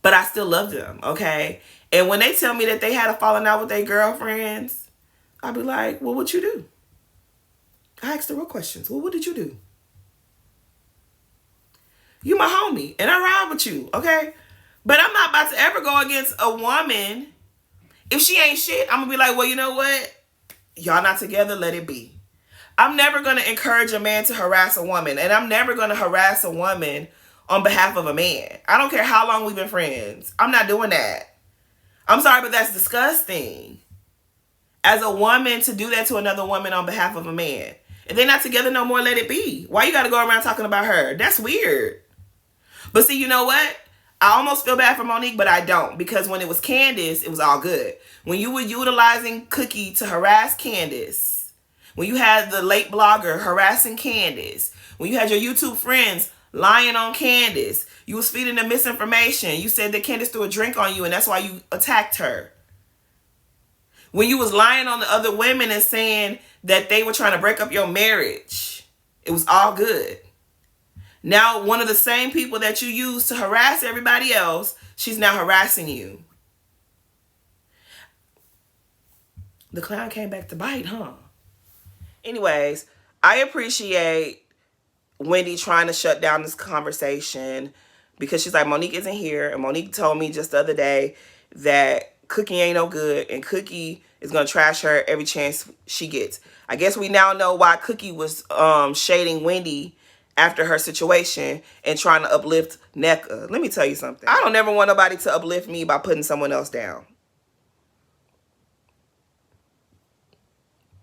But I still love them, okay? And when they tell me that they had a falling out with their girlfriends, I'll be like, well, what you do? I ask the real questions. Well, what did you do? You my homie, and I ride with you, okay? But I'm not about to ever go against a woman. If she ain't shit, I'm going to be like, well, you know what? Y'all not together, let it be. I'm never going to encourage a man to harass a woman. And I'm never going to harass a woman on behalf of a man. I don't care how long we've been friends. I'm not doing that. I'm sorry, but that's disgusting. As a woman, to do that to another woman on behalf of a man. If they're not together no more, let it be. Why you got to go around talking about her? That's weird. But see, you know what? I almost feel bad for Monique, but I don't. Because when it was Candace, it was all good. When you were utilizing Cookie to harass Candace, when you had the late blogger harassing Candace, when you had your YouTube friends lying on Candace, you was feeding them misinformation. You said that Candace threw a drink on you and that's why you attacked her. When you was lying on the other women and saying that they were trying to break up your marriage, it was all good. Now, one of the same people that you use to harass everybody else, she's now harassing you. The clown came back to bite, huh? Anyways, I appreciate Wendy trying to shut down this conversation because she's like, Monique isn't here. And Monique told me just the other day that Cookie ain't no good and Cookie is going to trash her every chance she gets. I guess we now know why Cookie was shading Wendy after her situation and trying to uplift NECA. Let me tell you something. I don't ever want nobody to uplift me by putting someone else down.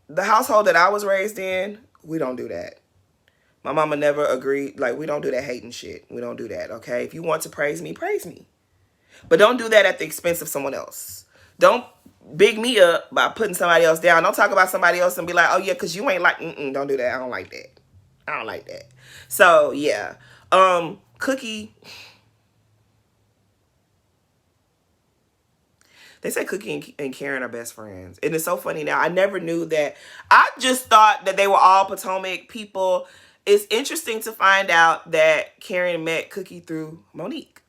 The household that I was raised in, we don't do that. My mama never agreed. Like, we don't do that hating shit. We don't do that, okay? If you want to praise me, praise me. But don't do that at the expense of someone else. Don't big me up by putting somebody else down. Don't talk about somebody else and be like, oh, yeah, because you ain't like, don't do that. I don't like that. I don't like that. So, yeah. Cookie. They say Cookie and Karen are best friends. And it's so funny now. I never knew that. I just thought that they were all Potomac people. It's interesting to find out that Karen met Cookie through Monique.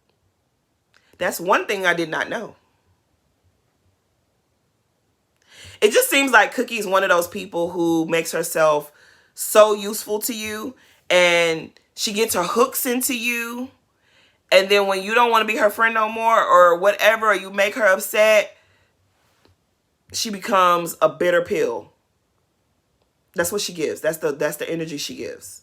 That's one thing I did not know. It just seems like Cookie's one of those people who makes herself so useful to you. And she gets her hooks into you. And then when you don't want to be her friend no more or whatever, or you make her upset, she becomes a bitter pill. That's what she gives. That's the energy she gives.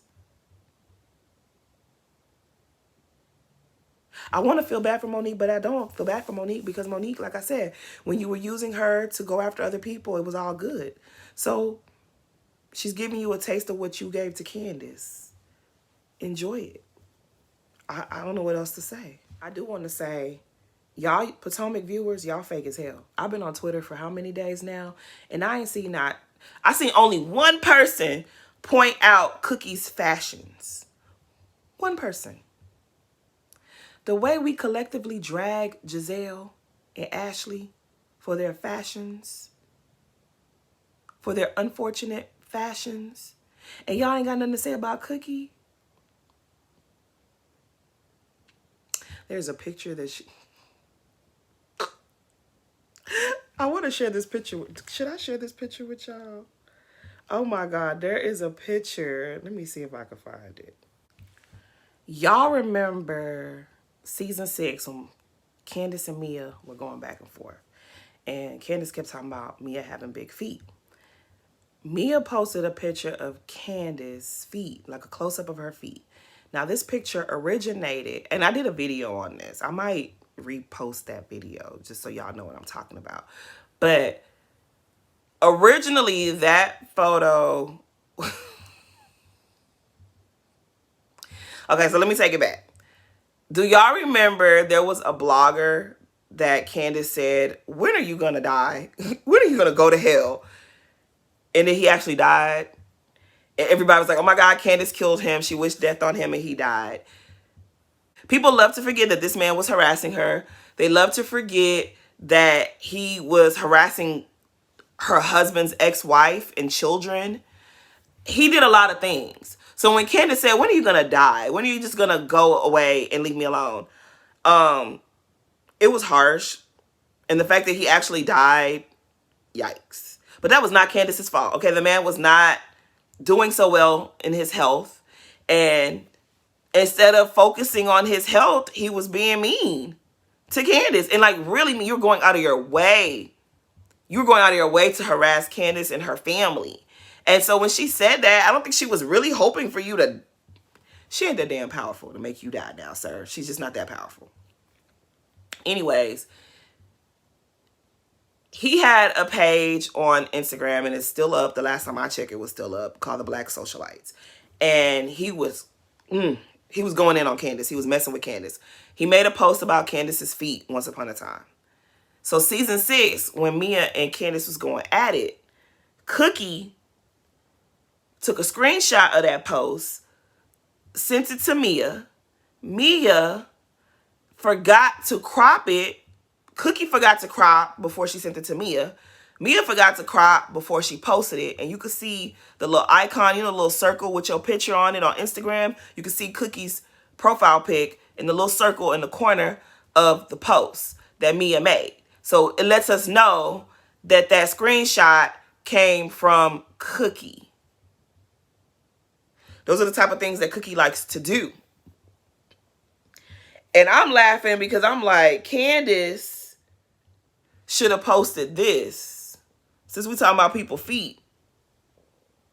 I want to feel bad for Monique, but I don't feel bad for Monique because Monique, like I said, when you were using her to go after other people, it was all good. So she's giving you a taste of what you gave to Candace. Enjoy it. I don't know what else to say. I do want to say, y'all Potomac viewers, y'all fake as hell. I've been on Twitter for how many days now? And I seen only one person point out Cookie's fashions. One person. The way we collectively drag Giselle and Ashley for their fashions, for their unfortunate fashions, and y'all ain't got nothing to say about Cookie. There's a picture that I want to share this picture. Should I share this picture with y'all? Oh my God, there is a picture. Let me see if I can find it. Y'all remember season 6 when Candace and Mia were going back and forth. And Candace kept talking about Mia having big feet. Mia posted a picture of Candace's feet, like a close-up of her feet. Now, this picture originated, and I did a video on this. I might repost that video just so y'all know what I'm talking about. But originally, that photo... Okay, so let me take it back. Do y'all remember there was a blogger that Candace said, when are you going to die? When are you going to go to hell? And then he actually died. And everybody was like, oh my God, Candace killed him. She wished death on him and he died. People love to forget that this man was harassing her. They love to forget that he was harassing her husband's ex-wife and children. He did a lot of things. So when Candace said, when are you going to die? When are you just going to go away and leave me alone? It was harsh. And the fact that he actually died, yikes. But that was not Candace's fault. Okay, the man was not doing so well in his health. And instead of focusing on his health, he was being mean to Candace. And like, really, you're going out of your way. You're going out of your way to harass Candace and her family. And so when she said that, I don't think she was really hoping for you to... She ain't that damn powerful to make you die now, sir. She's just not that powerful. Anyways, he had a page on Instagram, and it's still up. The last time I checked, it was still up, called The Black Socialites. And he was going in on Candace. He was messing with Candace. He made a post about Candace's feet once upon a time. So season 6, when Mia and Candace was going at it, Cookie took a screenshot of that post, sent it to Mia. Mia forgot to crop it. Cookie forgot to crop before she sent it to Mia. Mia forgot to crop before she posted it, and you could see the little icon, the little circle with your picture on it on Instagram. You could see Cookie's profile pic in the little circle in the corner of the post that Mia made. So it lets us know that that screenshot came from Cookie. Those are the type of things that Cookie likes to do. And I'm laughing because I'm like, Candace should have posted this. Since we talking about people's feet,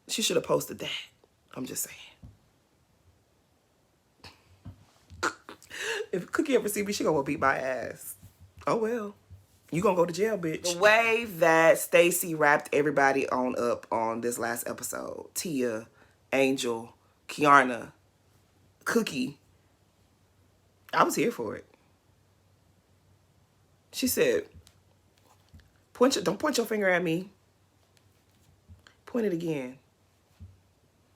she should have posted that. I'm just saying. If Cookie ever see me, she gonna beat my ass. Oh well. You gonna go to jail, bitch. The way that Stacey wrapped everybody on up on this last episode. Tia, Angel, Kiana, Cookie. I was here for it. She said, don't point your finger at me. Point it again.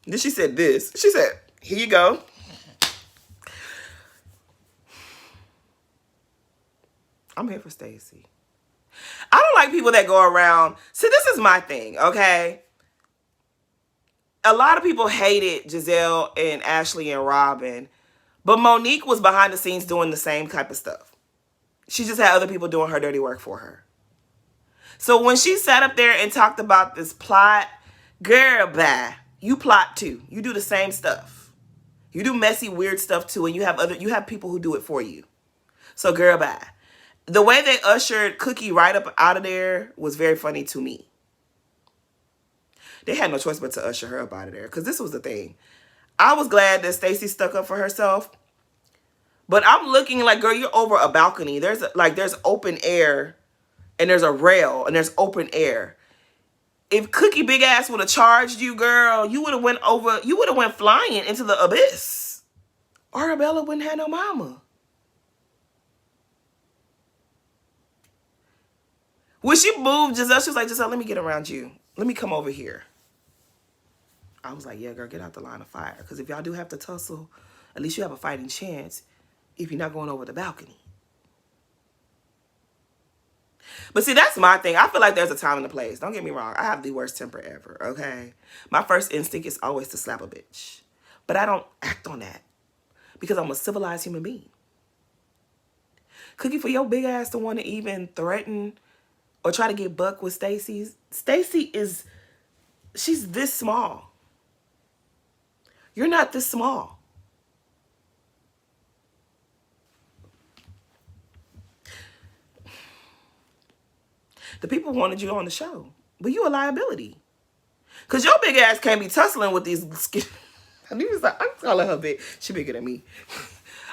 Then she said this. She said, here you go. I'm here for Stacey. I don't like people that go around. See, this is my thing, okay? A lot of people hated Giselle and Ashley and Robin, but Monique was behind the scenes doing the same type of stuff. She just had other people doing her dirty work for her. So when she sat up there and talked about this plot, girl, bye. You plot too. You do the same stuff. You do messy, weird stuff too, and you have people who do it for you. So girl, bye. The way they ushered Cookie right up out of there was very funny to me. They had no choice but to usher her up out of there, because this was the thing. I was glad that Stacey stuck up for herself, but I'm looking like, girl, you're over a balcony. There's open air, and there's a rail, and there's open air. If Cookie big ass would have charged you, girl, you would have went flying into the abyss. Arabella wouldn't have no mama. When she moved Giselle, she was like, Giselle, let me get around you. Let me come over here. I was like, yeah, girl, get out the line of fire. Because if y'all do have to tussle, at least you have a fighting chance if you're not going over the balcony. But see, that's my thing. I feel like there's a time and a place. Don't get me wrong. I have the worst temper ever, okay? My first instinct is always to slap a bitch. But I don't act on that because I'm a civilized human being. Cookie, for your big ass to want to even threaten or try to get buck with Stacey. Stacey she's this small. You're not this small. The people wanted you on the show, but you a liability. Because your big ass can't be tussling with these skin. I'm calling her big. She bigger than me.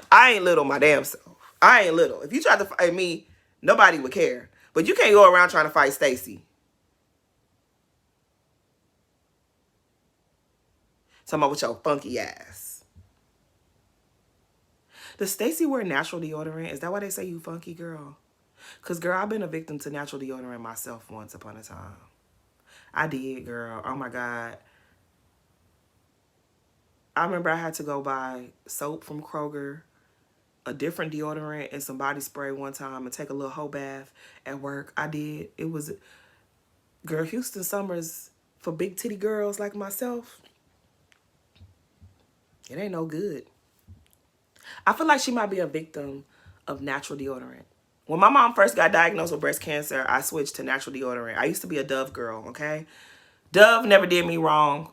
I ain't little my damn self. I ain't little. If you tried to fight me, nobody would care. But you can't go around trying to fight Stacey. Talking about with your funky ass. Does Stacey wear natural deodorant? Is that why they say you funky, girl? Because, girl, I've been a victim to natural deodorant myself once upon a time. I did, girl. Oh, my God. I remember I had to go buy soap from Kroger, a different deodorant, and some body spray one time and take a little whole bath at work. I did. It was, girl, Houston summers for big titty girls like myself. It ain't no good. I feel like she might be a victim of natural deodorant. When my mom first got diagnosed with breast cancer, I switched to natural deodorant. I used to be a Dove girl, okay? Dove never did me wrong.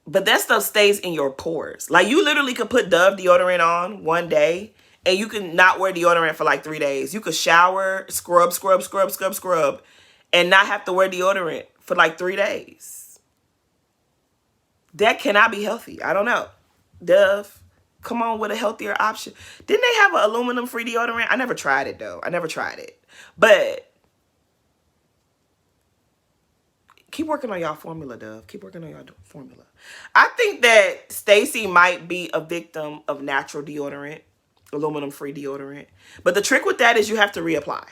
But that stuff stays in your pores. Like, you literally could put Dove deodorant on one day, and you can not wear deodorant for like 3 days. You could shower, scrub, and not have to wear deodorant for like 3 days. That cannot be healthy. I don't know. Dove, come on with a healthier option. Didn't they have an aluminum-free deodorant? I never tried it, though. I never tried it. But keep working on y'all formula, Dove. Keep working on y'all formula. I think that Stacey might be a victim of natural deodorant, aluminum-free deodorant. But the trick with that is you have to reapply.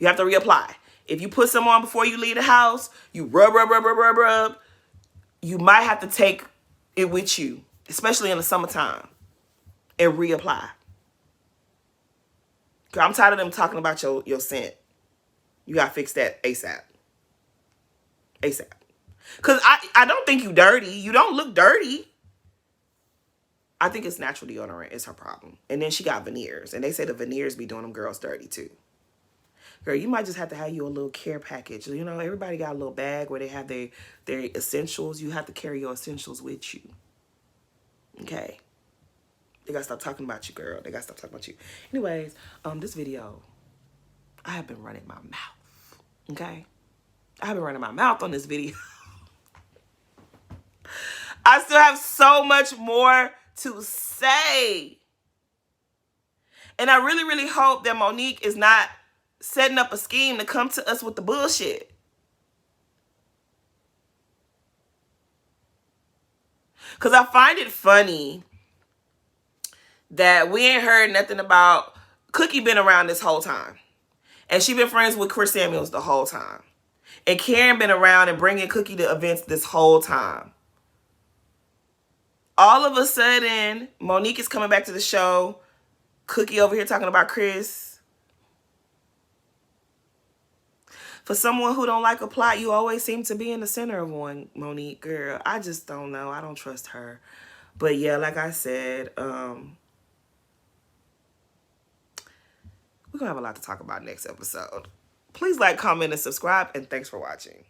You have to reapply. If you put some on before you leave the house, you rub. You might have to take it with you, especially in the summertime, and reapply. I'm tired of them talking about your scent. You gotta fix that ASAP. ASAP. Because I don't think you dirty. You don't look dirty. I think it's natural deodorant is her problem. And then she got veneers. And they say the veneers be doing them girls dirty too. Girl, you might just have to have you a little care package. You know, everybody got a little bag where they have their essentials. You have to carry your essentials with you. Okay? They gotta stop talking about you, girl. They gotta stop talking about you. Anyways, this video, I have been running my mouth. Okay? I have been running my mouth on this video. I still have so much more to say. And I really, really hope that Monique is not setting up a scheme to come to us with the bullshit. Because I find it funny that we ain't heard nothing about Cookie been around this whole time. And she been friends with Chris Samuels the whole time. And Karen been around and bringing Cookie to events this whole time. All of a sudden, Monique is coming back to the show. Cookie over here talking about Chris. For someone who don't like a plot, you always seem to be in the center of one, Monique. Girl, I just don't know. I don't trust her. But yeah, like I said, we're going to have a lot to talk about next episode. Please like, comment, and subscribe, and thanks for watching.